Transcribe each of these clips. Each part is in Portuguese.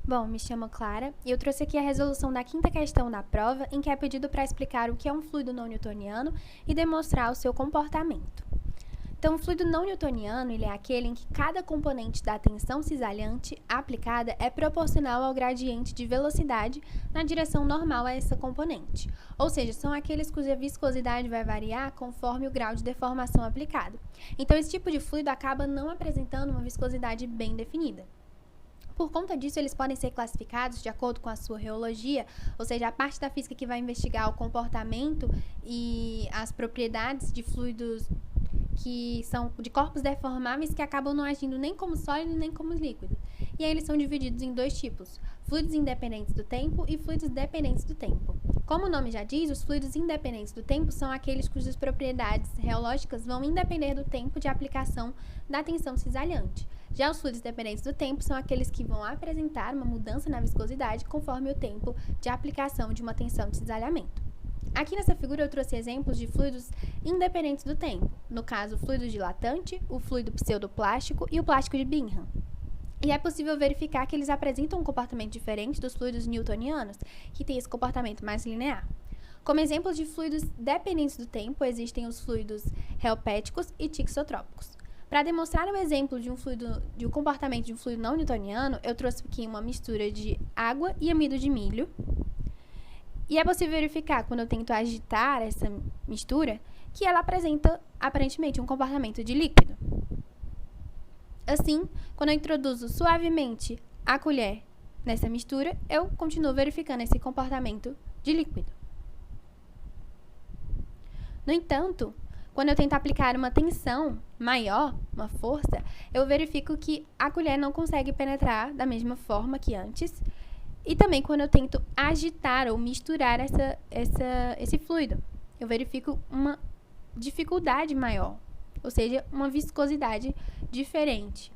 Bom, me chamo Clara e eu trouxe aqui a resolução da quinta questão da prova, em que é pedido para explicar o que é um fluido não newtoniano e demonstrar o seu comportamento. Então, o fluido não newtoniano ele é aquele em que cada componente da tensão cisalhante aplicada é proporcional ao gradiente de velocidade na direção normal a essa componente. Ou seja, são aqueles cuja viscosidade vai variar conforme o grau de deformação aplicado. Então, esse tipo de fluido acaba não apresentando uma viscosidade bem definida. Por conta disso, eles podem ser classificados de acordo com a sua reologia, ou seja, a parte da física que vai investigar o comportamento e as propriedades de fluidos que são de corpos deformáveis que acabam não agindo nem como sólido nem como líquido. E aí eles são divididos em dois tipos: fluidos independentes do tempo e fluidos dependentes do tempo. Como o nome já diz, os fluidos independentes do tempo são aqueles cujas propriedades reológicas vão independer do tempo de aplicação da tensão cisalhante. Já os fluidos dependentes do tempo são aqueles que vão apresentar uma mudança na viscosidade conforme o tempo de aplicação de uma tensão de cisalhamento. Aqui nessa figura eu trouxe exemplos de fluidos independentes do tempo, no caso o fluido dilatante, o fluido pseudoplástico e o plástico de Bingham. E é possível verificar que eles apresentam um comportamento diferente dos fluidos newtonianos, que têm esse comportamento mais linear. Como exemplos de fluidos dependentes do tempo, existem os fluidos helpéticos e tixotrópicos. Para demonstrar um exemplo de um comportamento de um fluido não newtoniano, eu trouxe aqui uma mistura de água e amido de milho. E é possível verificar, quando eu tento agitar essa mistura, que ela apresenta, aparentemente, um comportamento de líquido. Assim, quando eu introduzo suavemente a colher nessa mistura, eu continuo verificando esse comportamento de líquido. No entanto, quando eu tento aplicar uma tensão maior, uma força, eu verifico que a colher não consegue penetrar da mesma forma que antes. E também quando eu tento agitar ou misturar esse fluido, eu verifico uma dificuldade maior, ou seja, uma viscosidade diferente.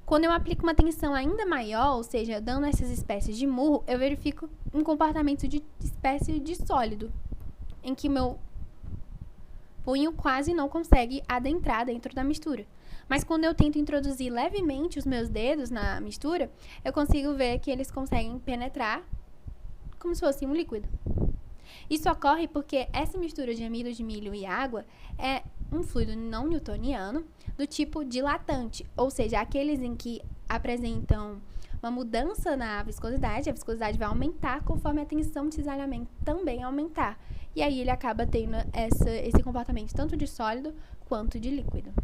Quando eu aplico uma tensão ainda maior, ou seja, dando essas espécies de murro, eu verifico um comportamento de espécie de sólido, em que meu punho quase não consegue adentrar dentro da mistura. Mas quando eu tento introduzir levemente os meus dedos na mistura, eu consigo ver que eles conseguem penetrar como se fosse um líquido. Isso ocorre porque essa mistura de amido de milho e água é um fluido não newtoniano do tipo dilatante, ou seja, aqueles em que apresentam uma mudança na viscosidade, a viscosidade vai aumentar conforme a tensão de cisalhamento também aumentar. E aí ele acaba tendo esse comportamento tanto de sólido quanto de líquido.